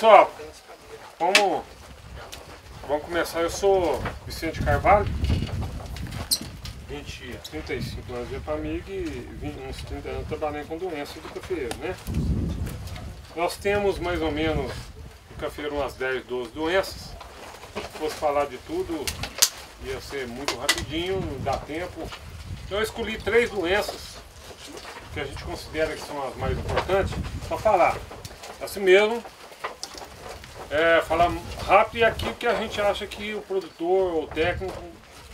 Pessoal, vamos começar. Eu sou Vicente Carvalho, 35 anos de Epamig e uns 30 anos trabalhando com doenças do cafeeiro, né? Nós temos mais ou menos no cafeeiro umas 10, 12 doenças. Se fosse falar de tudo, ia ser muito rapidinho, não dá tempo. Então eu escolhi 3 doenças que a gente considera que são as mais importantes para falar. Assim mesmo, falar rápido e aquilo que a gente acha que o produtor ou o técnico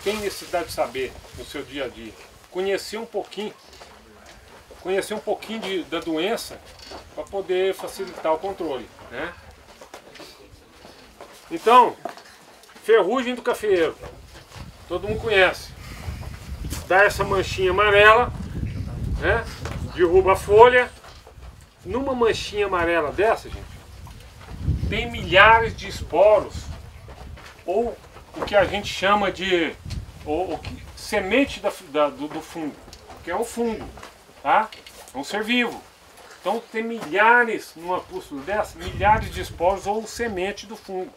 tem necessidade de saber no seu dia a dia. Conhecer um pouquinho da doença para poder facilitar o controle, né? Então, ferrugem do cafeeiro, todo mundo conhece. Dá essa manchinha amarela, né? Derruba a folha. Numa manchinha amarela dessa, gente, tem milhares de esporos, ou o que a gente chama de semente do fungo, que é um fungo, tá? É um ser vivo. Então tem milhares, numa pústula dessa, milhares de esporos ou semente do fungo.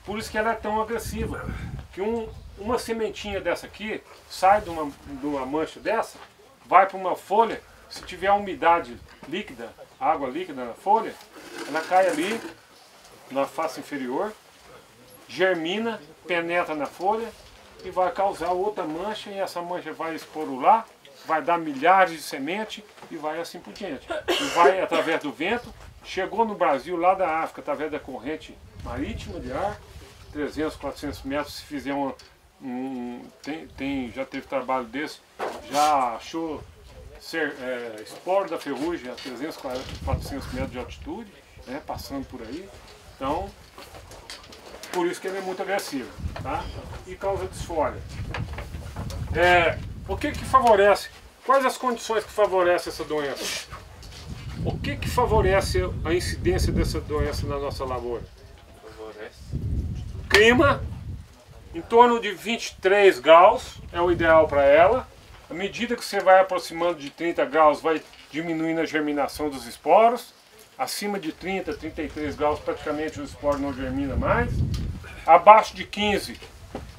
Por isso que ela é tão agressiva. Que uma sementinha dessa aqui, sai de uma mancha dessa, vai para uma folha, se tiver umidade líquida, água líquida na folha, ela cai ali na face inferior, germina, penetra na folha e vai causar outra mancha, e essa mancha vai esporular, vai dar milhares de sementes e vai assim por diante. E vai através do vento, chegou no Brasil, lá da África, através da corrente marítima de ar, 300, 400 metros, se fizer já teve trabalho desse, já achou esporo da ferrugem a 300, 400 metros de altitude, né, passando por aí. Então, por isso que ele é muito agressivo, tá? E causa desfolha. O que favorece? Quais as condições que favorecem essa doença? O que favorece a incidência dessa doença na nossa lavoura? Clima, em torno de 23 graus é o ideal para ela. À medida que você vai aproximando de 30 graus, vai diminuindo a germinação dos esporos. Acima de 30, 33 graus, praticamente o esporo não germina mais. Abaixo de 15,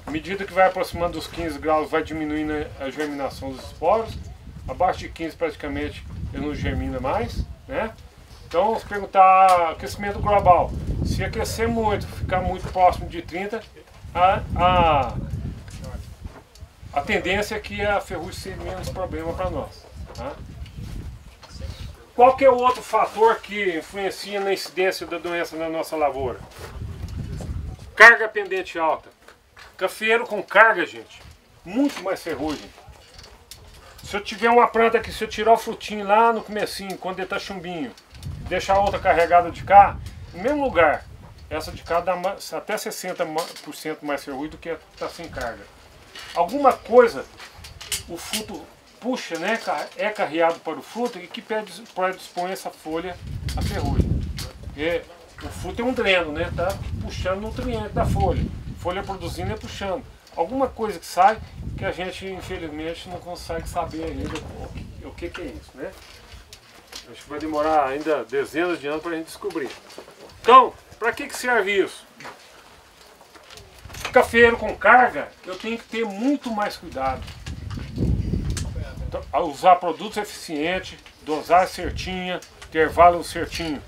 à medida que vai aproximando dos 15 graus, vai diminuindo a germinação dos esporos. Abaixo de 15, praticamente, ele não germina mais, né? Então, se perguntar aquecimento global, se aquecer muito, ficar muito próximo de 30, a tendência é que a ferrugem seja menos problema para nós, tá? Qual que é o outro fator que influencia na incidência da doença na nossa lavoura? Carga pendente alta. Cafeeiro com carga, gente, muito mais ferrugem. Se eu tiver uma planta aqui, se eu tirar o frutinho lá no comecinho, quando ele está chumbinho, deixar a outra carregada de cá, no mesmo lugar, essa de cá dá até 60% mais ferrugem do que está sem carga. Alguma coisa o fruto puxa, né, é carreado para o fruto e que predispõe essa folha a ferrugem. Porque o fruto é um dreno, né, tá puxando nutriente da folha. Folha produzindo e puxando. Alguma coisa que sai que a gente, infelizmente, não consegue saber ainda o que é isso, né? Acho que vai demorar ainda dezenas de anos para a gente descobrir. Então, para que serve isso? Cafeeiro com carga, eu tenho que ter muito mais cuidado. Então, usar produtos eficientes, dosagem certinha, intervalo certinho.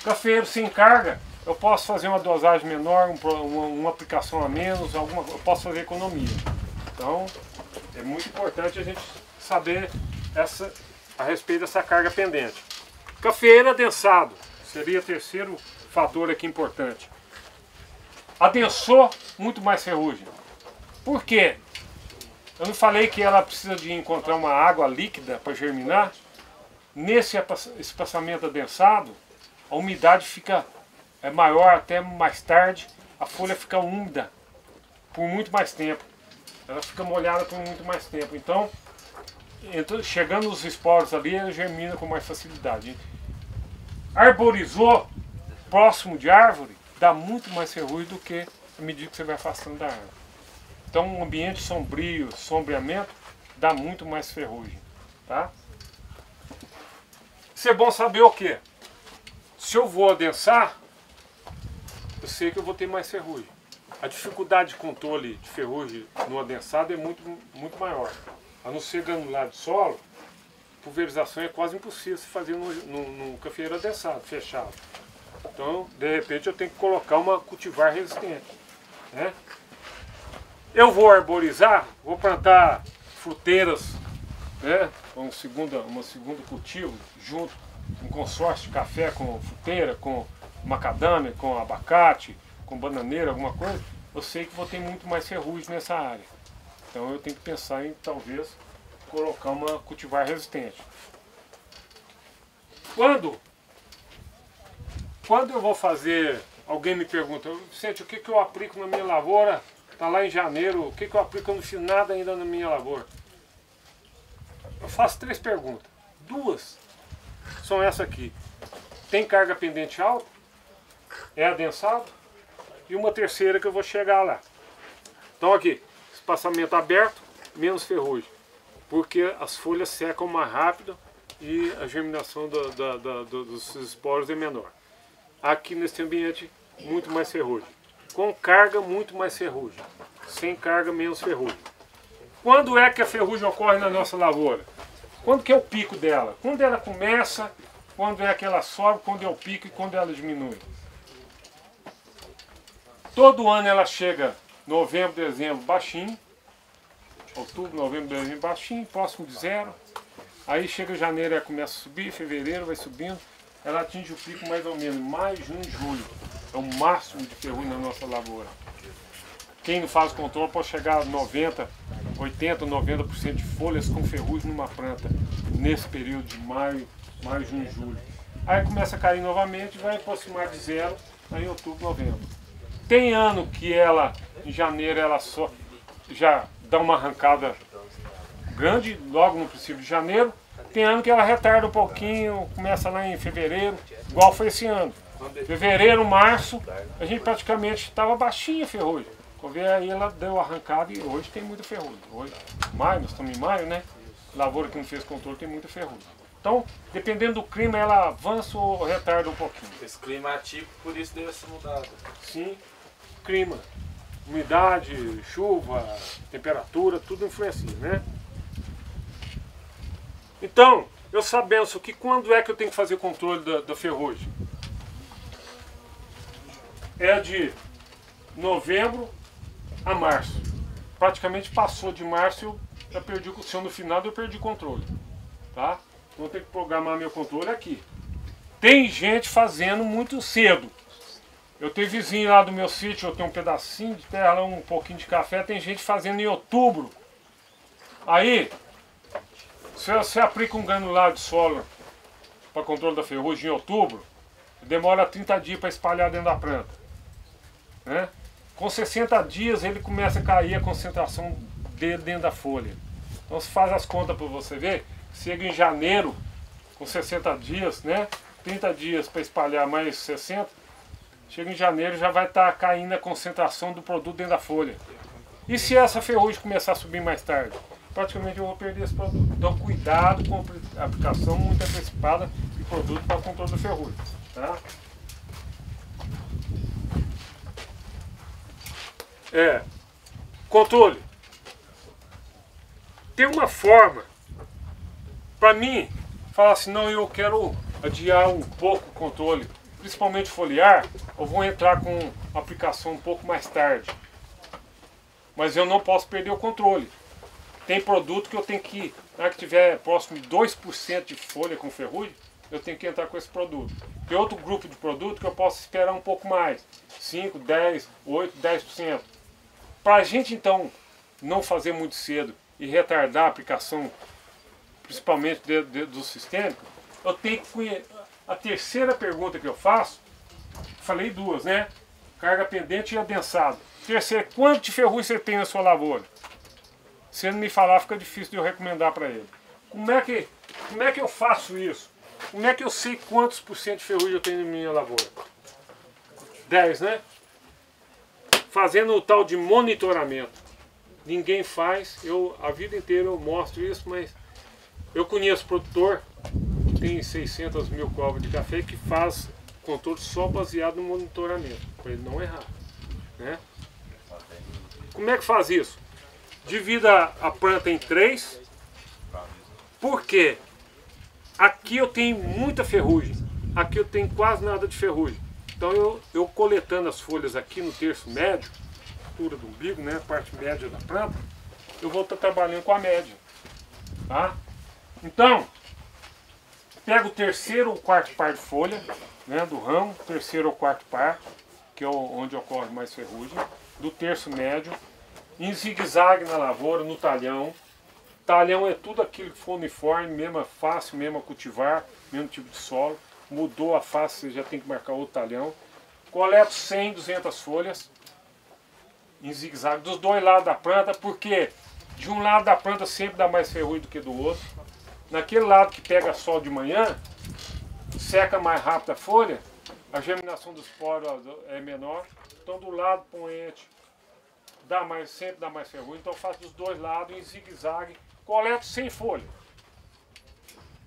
Cafeeiro sem carga, eu posso fazer uma dosagem menor, uma aplicação a menos, eu posso fazer economia. Então, é muito importante a gente saber a respeito dessa carga pendente. Cafeeiro adensado, seria o terceiro fator aqui importante. Adensou, muito mais ferrugem. Por quê? Eu não falei que ela precisa de encontrar uma água líquida para germinar? Nesse espaçamento adensado, a umidade fica maior até mais tarde, a folha fica úmida por muito mais tempo. Ela fica molhada por muito mais tempo. Então, chegando os esporos ali, ela germina com mais facilidade. Arborizou, próximo de árvore, dá muito mais ferrugem do que à medida que você vai afastando da árvore. Então, um ambiente sombrio, sombreamento, dá muito mais ferrugem, tá? Isso é bom saber o quê? Se eu vou adensar, eu sei que eu vou ter mais ferrugem. A dificuldade de controle de ferrugem no adensado é muito maior. A não ser granulado de solo, pulverização é quase impossível se fazer num cafeeiro adensado, fechado. Então, de repente, eu tenho que colocar uma cultivar resistente, né? Eu vou arborizar, vou plantar fruteiras, né? Uma segundo cultivo, junto, um consórcio de café com fruteira, com macadâmia, com abacate, com bananeira, alguma coisa. Eu sei que vou ter muito mais ferrugem nessa área. Então eu tenho que pensar em, talvez, colocar uma cultivar resistente. Quando eu vou fazer, alguém me pergunta, Vicente, o que eu aplico na minha lavoura? Está lá em janeiro, o que eu aplico? Eu não fiz nada ainda na minha lavoura. Eu faço 3 perguntas. 2 são essa aqui. Tem carga pendente alta? É adensado? E uma terceira que eu vou chegar lá. Então aqui, espaçamento aberto, menos ferrugem. Porque as folhas secam mais rápido e a germinação dos esporos é menor. Aqui nesse ambiente, muito mais ferrugem. Com carga, muito mais ferrugem. Sem carga, menos ferrugem. Quando é que a ferrugem ocorre na nossa lavoura? Quando que é o pico dela? Quando ela começa, quando é que ela sobe, quando é o pico e quando ela diminui. Todo ano ela chega novembro, dezembro baixinho. Outubro, novembro, dezembro baixinho, próximo de 0. Aí chega janeiro, ela começa a subir, fevereiro vai subindo. Ela atinge o pico mais ou menos maio, junho, julho. É o máximo de ferrugem na nossa lavoura. Quem não faz controle pode chegar a 90, 80, 90% de folhas com ferrugem numa planta. Nesse período de maio, junho, julho. Aí começa a cair novamente e vai aproximar de 0 aí em outubro, novembro. Tem ano que ela, em janeiro, ela só já dá uma arrancada grande, logo no princípio de janeiro. Tem ano que ela retarda um pouquinho, começa lá em fevereiro, igual foi esse ano. Fevereiro, março, a gente praticamente estava baixinha a ferrugem. Quando aí ela deu arrancada e hoje tem muita ferrugem. Hoje, maio, nós estamos em maio, né? Lavoura que não fez controle tem muita ferrugem. Então, dependendo do clima, ela avança ou retarda um pouquinho. Esse clima é atípico, por isso deve ser mudado. Sim, clima, umidade, chuva, temperatura, tudo influencia, né? Então, eu sabendo que quando é que eu tenho que fazer controle da ferrugem? É de novembro a março. Praticamente passou de março, eu já perdi o controle. No final eu perdi o controle. Tá? Então eu tenho que programar meu controle aqui. Tem gente fazendo muito cedo. Eu tenho vizinho lá do meu sítio, eu tenho um pedacinho de terra lá, um pouquinho de café, tem gente fazendo em outubro. Aí, se você aplica um granulado de solo para controle da ferrugem em outubro, demora 30 dias para espalhar dentro da planta. Né? Com 60 dias ele começa a cair a concentração dele dentro da folha. Então se faz as contas para você ver, chega em janeiro, com 60 dias, né? 30 dias para espalhar mais 60, chega em janeiro já vai estar caindo a concentração do produto dentro da folha. E se essa ferrugem começar a subir mais tarde? Praticamente eu vou perder esse produto. Então cuidado com a aplicação muito antecipada de produto para o controle da ferrugem. Tá? Controle. Tem uma forma, para mim, falar assim, não, eu quero adiar um pouco o controle, principalmente foliar, eu vou entrar com aplicação um pouco mais tarde. Mas eu não posso perder o controle. Tem produto que eu tenho que, na hora que tiver próximo de 2% de folha com ferrugem, eu tenho que entrar com esse produto. Tem outro grupo de produto que eu posso esperar um pouco mais, 5, 10, 8, 10%. Para a gente então não fazer muito cedo e retardar a aplicação, principalmente do sistêmico, eu tenho que... A terceira pergunta que eu faço, falei 2, né? Carga pendente e adensado. Terceiro, quanto de ferrugem você tem na sua lavoura? Se ele me falar, fica difícil de eu recomendar para ele. Como é que eu faço isso? Como é que eu sei quantos por cento de ferrugem eu tenho na minha lavoura? 10, né? Fazendo o tal de monitoramento. Ninguém faz, a vida inteira eu mostro isso, mas eu conheço produtor, tem 600 mil covas de café, que faz controle só baseado no monitoramento, para ele não errar, né? Como é que faz isso? Divida a planta em 3. Por quê? Aqui eu tenho muita ferrugem, aqui eu tenho quase nada de ferrugem. Então eu coletando as folhas aqui no terço médio, altura do umbigo, né, a parte média da planta, eu vou estar trabalhando com a média, tá? Então, pego o terceiro ou quarto par de folha, né, do ramo, terceiro ou quarto par, que é onde ocorre mais ferrugem, do terço médio, em zigue-zague na lavoura, no talhão. Talhão é tudo aquilo que for uniforme, mesma face, mesmo a cultivar, mesmo tipo de solo. Mudou a face, você já tem que marcar outro talhão. Coleto 100, 200 folhas em zigue-zague dos dois lados da planta, porque de um lado da planta sempre dá mais ferrugem do que do outro. Naquele lado que pega sol de manhã, seca mais rápido a folha, a germinação dos poros é menor. Então do lado poente sempre dá mais ferrugem. Então eu faço dos dois lados em zigue-zague, coleto sem folha.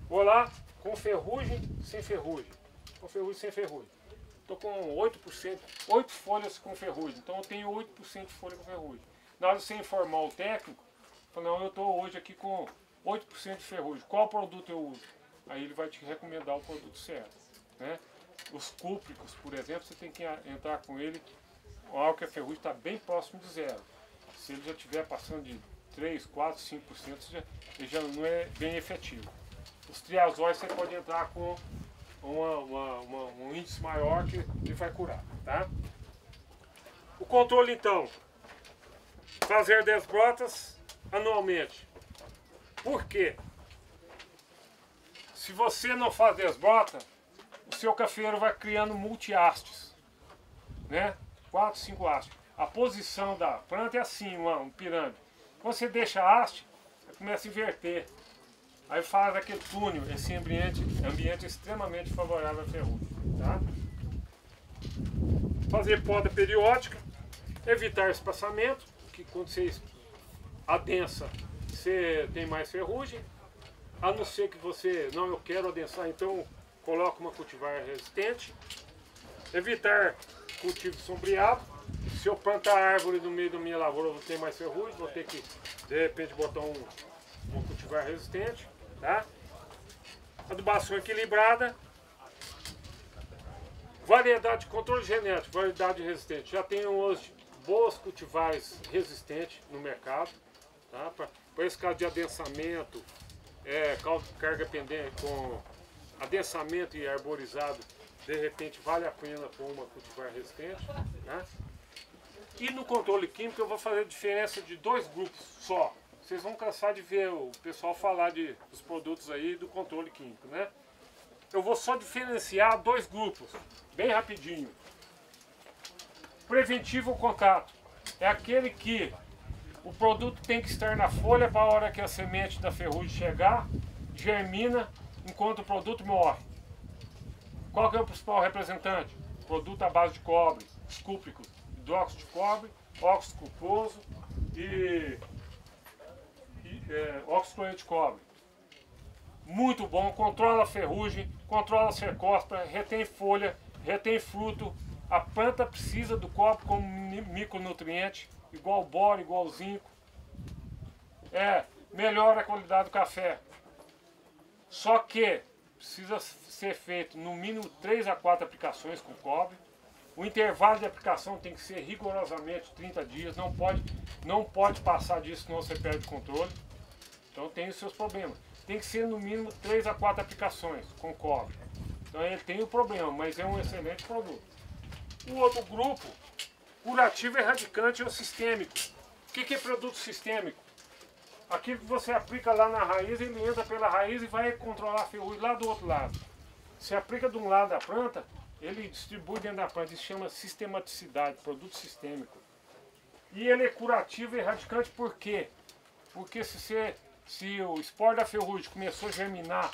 Vou lá com ferrugem, sem ferrugem. Com ferrugem, sem ferrugem. Estou com 8%, 8 folhas com ferrugem. Então eu tenho 8% de folha com ferrugem. Na hora de você informar o técnico, fala, não, eu estou hoje aqui com 8% de ferrugem. Qual produto eu uso? Aí ele vai te recomendar o produto certo, né? Os cúpricos, por exemplo, você tem que entrar com ele algo que a ferrugem está bem próximo de zero. Se ele já estiver passando de 3, 4, 5%, ele já não é bem efetivo. Os triazóis você pode entrar com um índice maior que ele vai curar, tá? O controle então, fazer 10 brotas anualmente. Por quê? Se você não faz 10 brotas, o seu cafeiro vai criando multi-hastes, né? 4, 5 hastes. A posição da planta é assim, um pirâmide. Quando você deixa a haste, começa a inverter. Aí faz aquele túnel, esse ambiente extremamente favorável à ferrugem, tá? Fazer poda periódica, evitar espaçamento, que quando você adensa, você tem mais ferrugem. A não ser que você, não, eu quero adensar, então coloca uma cultivar resistente. Evitar cultivo sombreado. Se eu plantar árvore no meio da minha lavoura, eu vou ter mais ferrugem, vou ter que, de repente, botar um cultivar resistente, tá? Adubação equilibrada. Variedade de controle genético, variedade resistente. Já tem hoje boas cultivares resistentes no mercado, tá? Para esse caso de adensamento, carga pendente com adensamento e arborizado, de repente vale a pena pôr uma cultivar resistente, né? E no controle químico eu vou fazer a diferença de 2 grupos só. Vocês vão cansar de ver o pessoal falar dos produtos aí do controle químico, né? Eu vou só diferenciar 2 grupos, bem rapidinho. Preventivo ou contato é aquele que o produto tem que estar na folha para a hora que a semente da ferrugem chegar, germina, enquanto o produto morre. Qual que é o principal representante? Produto à base de cobre, os cúpricos, hidróxido de cobre, óxido culposo e óxido cloreto de cobre. Muito bom, controla a ferrugem, controla a cercospora, retém folha, retém fruto. A planta precisa do cobre como micronutriente, igual boro, igual zinco. Melhora a qualidade do café. Só que precisa ser feito no mínimo 3 a 4 aplicações com cobre. O intervalo de aplicação tem que ser rigorosamente 30 dias, não pode passar disso, senão você perde o controle. Então tem os seus problemas. Tem que ser no mínimo 3 a 4 aplicações com cobre. Então ele tem o problema, mas é um excelente produto. O outro grupo, curativo, erradicante ou sistêmico. O que é produto sistêmico? Aquilo que você aplica lá na raiz, ele entra pela raiz e vai controlar a ferrugem lá do outro lado. Se aplica de um lado da planta, ele distribui dentro da planta. Isso chama sistematicidade, produto sistêmico. E ele é curativo e erradicante por quê? Porque se o esporo da ferrugem começou a germinar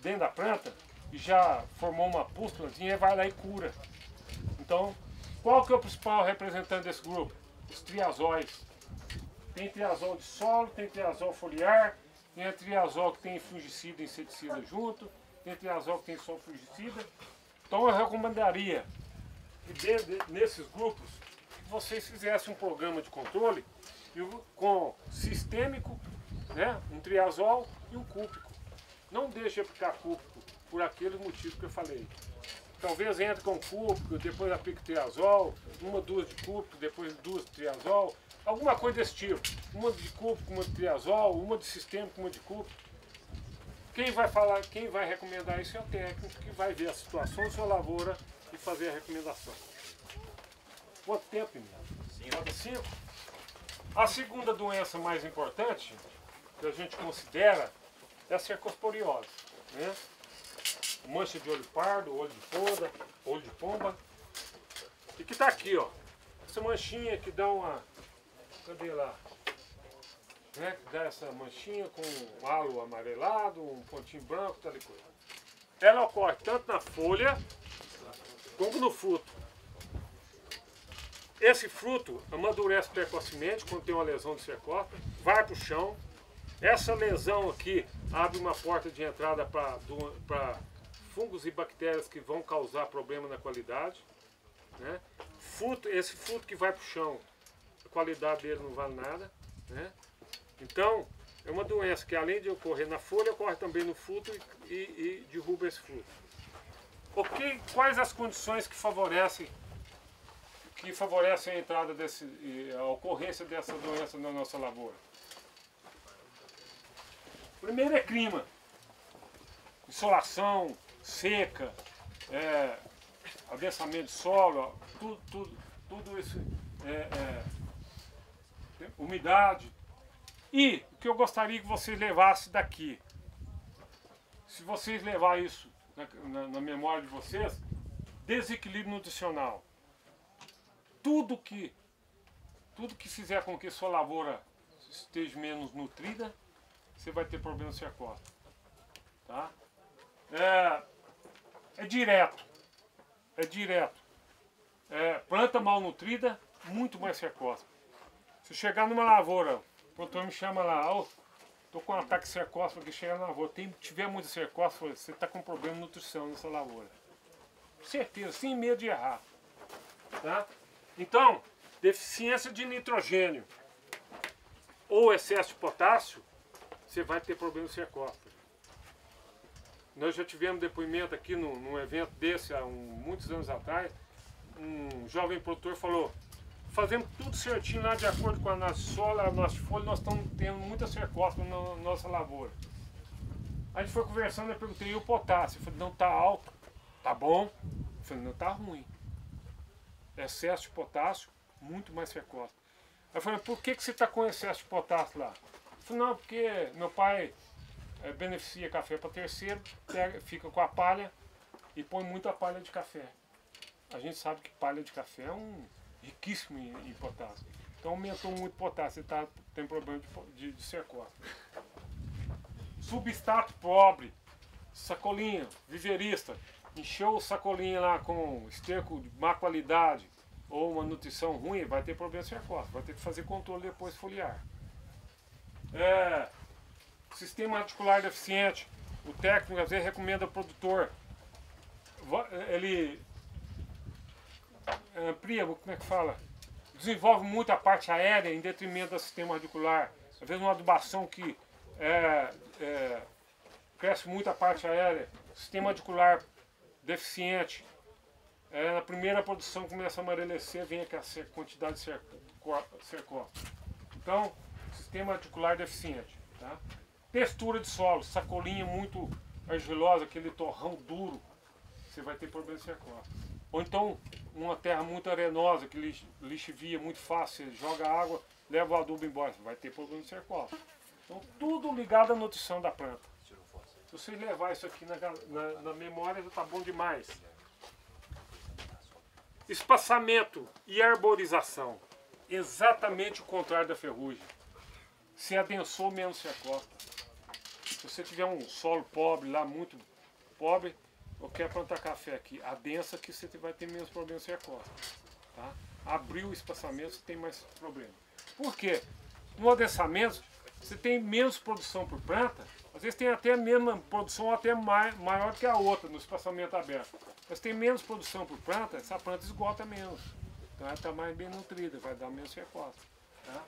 dentro da planta e já formou uma pústulazinha, ele vai lá e cura. Então, qual que é o principal representante desse grupo? Os triazóis. Tem triazol de solo, tem triazol foliar, tem triazol que tem fungicida e inseticida junto, tem triazol que tem só fungicida. Então eu recomendaria que nesses grupos que vocês fizessem um programa de controle com sistêmico, né, um triazol e um cúbico. Não deixe aplicar cúbico por aqueles motivos que eu falei. Talvez entre com cúbico, depois aplique triazol, uma, duas de cúbico, depois duas de triazol, alguma coisa desse tipo. Uma de cúbico, uma de triazol, uma de sistêmico, uma de cúbico. Quem vai recomendar isso é o técnico que vai ver a situação da sua lavoura e fazer a recomendação. Quanto tempo, menino? 5. A segunda doença mais importante que a gente considera é a cercosporiose, né? Mancha de olho pardo, olho de poda, olho de pomba. E que está aqui, ó. Essa manchinha que dá uma... Cadê lá? Né? Que dá essa manchinha com um halo amarelado, um pontinho branco, tal e coisa. Ela ocorre tanto na folha como no fruto. Esse fruto amadurece precocemente quando tem uma lesão de cercóspora, vai para o chão. Essa lesão aqui abre uma porta de entrada para fungos e bactérias que vão causar problema na qualidade, né? Esse fruto que vai para o chão, a qualidade dele não vale nada, né? Então, é uma doença que além de ocorrer na folha, ocorre também no fruto e derruba esse fruto. Ok, quais as condições que favorecem a entrada a ocorrência dessa doença na nossa lavoura? Primeiro é clima, insolação, seca, adensamento de solo, tudo isso, umidade. E o que eu gostaria que vocês levassem daqui, se vocês levarem isso na memória de vocês, desequilíbrio nutricional. Tudo que fizer com que sua lavoura esteja menos nutrida, você vai ter problema de cercóspora. Tá? É direto. Planta mal nutrida, muito mais cercóspora. Se chegar numa lavoura, o produtor me chama lá, estou com um ataque de cercóspora que chega na lavoura, tiver muita cercóspora, você está com problema de nutrição nessa lavoura. Certeza, sem medo de errar. Tá? Então, deficiência de nitrogênio ou excesso de potássio, você vai ter problema de cercóspora. Nós já tivemos depoimento aqui num evento desse, há muitos anos atrás, um jovem produtor falou: fazemos tudo certinho lá de acordo com a nossa sola, a nossa folha, nós estamos tendo muita cercóspora na nossa lavoura. A gente foi conversando, eu perguntei: e o potássio? Eu falei: não, está alto. Tá bom? Eu falei: não, está ruim. Excesso de potássio, muito mais cercóspora. Aí eu falei: por que você está com excesso de potássio lá? Eu falei: não, porque meu pai beneficia café para terceiro, fica com a palha e põe muita palha de café. A gente sabe que palha de café é riquíssimo em potássio. Então aumentou muito o potássio, você tem problema de cercóspora. Substrato pobre, sacolinha, viverista, encheu o sacolinha lá com esterco de má qualidade ou uma nutrição ruim, vai ter problema de cercóspora, vai ter que fazer controle depois foliar. Sistema articular deficiente, o técnico às vezes recomenda ao produtor, ele amplia, como é que fala? Desenvolve muito a parte aérea em detrimento do sistema radicular. Às vezes uma adubação que cresce muito a parte aérea, sistema radicular deficiente. Na primeira produção começa a amarecer, vem aquela quantidade de cercóspora. Então, sistema radicular deficiente. Tá? Textura de solo, sacolinha muito argilosa, aquele torrão duro, você vai ter problema de cercóspora. Ou então, uma terra muito arenosa, que lixivia muito fácil, você joga água, leva o adubo embora, você vai ter problema de cercóspora. Então, tudo ligado à nutrição da planta. Se você levar isso aqui na memória, já está bom demais. Espaçamento e arborização. Exatamente o contrário da ferrugem. Se adensou, menos cercóspora. Se você tiver um solo pobre lá, muito pobre, ou quer plantar café aqui, adensa que você vai ter menos problema de cercóspora. Tá? Abriu o espaçamento, você tem mais problema. Por quê? No adensamento, você tem menos produção por planta Às vezes tem até a mesma produção, até maior que a outra no espaçamento aberto. Mas tem menos produção por planta, essa planta esgota menos. Então ela está mais bem nutrida, vai dar menos recosta. Tá?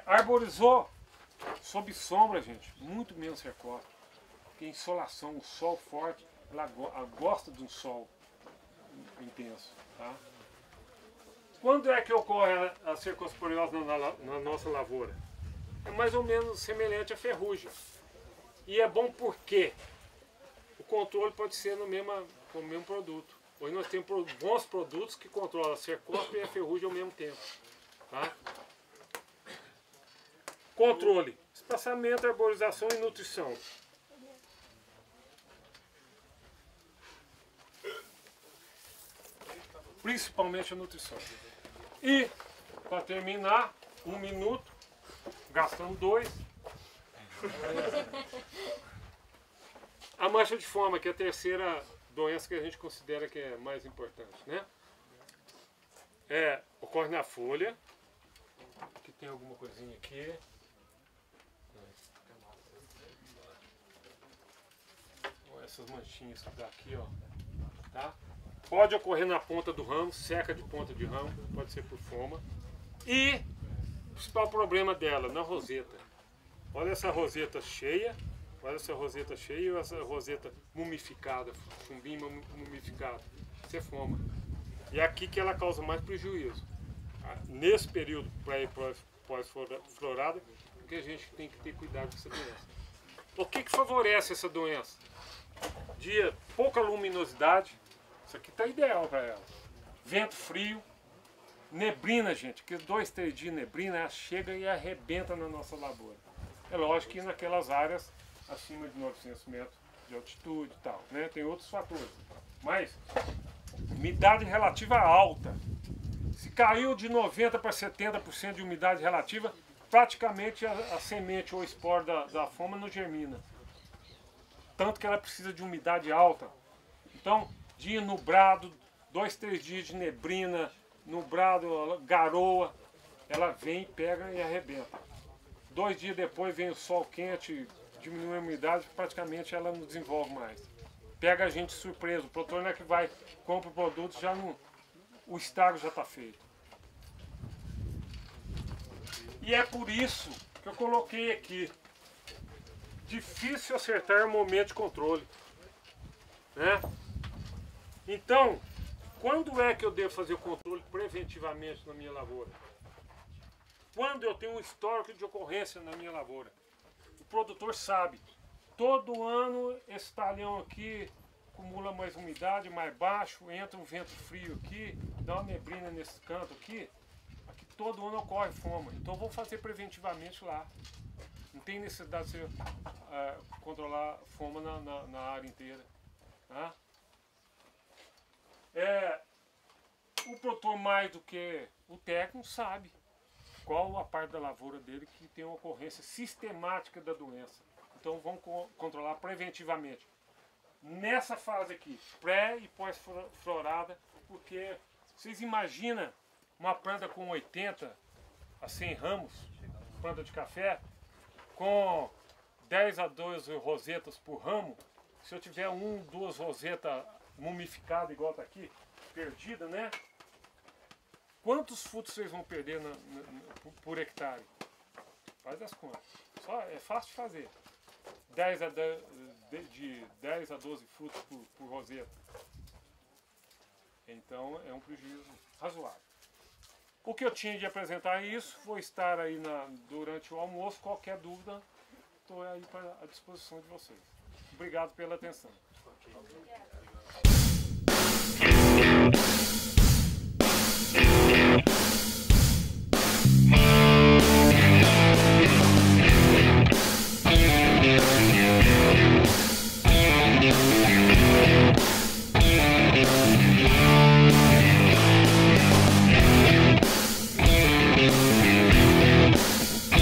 Arborizou sob sombra, gente, muito menos recosta. Porque insolação, o sol forte, ela gosta de um sol intenso. Tá? Quando é que ocorre a cercosporiose na nossa lavoura? É mais ou menos semelhante à ferrugem. E é bom porque o controle pode ser com o mesmo produto. Hoje nós temos bons produtos que controlam a cercospora e a ferrugem ao mesmo tempo. Tá? Controle: espaçamento, arborização e nutrição. Principalmente a nutrição. E, para terminar, 1 minuto, gastando 2. A mancha de foma, que é a terceira doença que a gente considera que é mais importante, né? Ocorre na folha. Aqui tem alguma coisinha aqui. Essas manchinhas que dá aqui, ó. Tá? Pode ocorrer na ponta do ramo, seca de ponta de ramo, pode ser por foma. E o principal problema dela, na roseta. Olha essa roseta cheia, e essa roseta mumificada, chumbinho mumificado. Isso é foma. E é aqui que ela causa mais prejuízo. Nesse período pré e pós-florada, porque a gente tem que ter cuidado com essa doença. O que favorece essa doença? Pouca luminosidade. Isso aqui está ideal para ela. Vento frio, neblina, gente, que 2, 3 dias de neblina, ela chega e arrebenta na nossa lavoura. É lógico que naquelas áreas acima de 900 metros de altitude e tal, né? Tem outros fatores. Mas, umidade relativa alta. Se caiu de 90% para 70% de umidade relativa, praticamente a semente ou esporo da foma não germina. Tanto que ela precisa de umidade alta. Então, dia nublado, 2, 3 dias de neblina, nublado, garoa, ela vem, pega e arrebenta. 2 dias depois vem o sol quente, diminui a umidade, praticamente ela não desenvolve mais. Pega a gente surpreso. O produtor não é que vai, compra o produto, o estrago já está feito. E é por isso que eu coloquei aqui. Difícil acertar o momento de controle. Né? Então, quando é que eu devo fazer o controle preventivamente na minha lavoura? Quando eu tenho um histórico de ocorrência na minha lavoura. O produtor sabe, todo ano esse talhão aqui acumula mais umidade, mais baixo, entra um vento frio aqui, dá uma neblina nesse canto aqui todo ano ocorre foma. Então eu vou fazer preventivamente lá. Não tem necessidade de você controlar foma na área inteira. Tá? O produtor, mais do que o técnico, sabe qual a parte da lavoura dele que tem uma ocorrência sistemática da doença. Então vamos controlar preventivamente. Nessa fase aqui, pré e pós-florada, porque vocês imaginam uma planta com 80 a 100 ramos, planta de café, com 10 a 12 rosetas por ramo. Se eu tiver 1, 2 rosetas mumificadas igual está aqui, perdida, né? Quantos frutos vocês vão perder por hectare? Faz as contas. É fácil de fazer. 10 a 12 frutos por roseta. Então é um prejuízo razoável. O que eu tinha de apresentar é isso. Vou estar aí durante o almoço. Qualquer dúvida, estou aí à disposição de vocês. Obrigado pela atenção.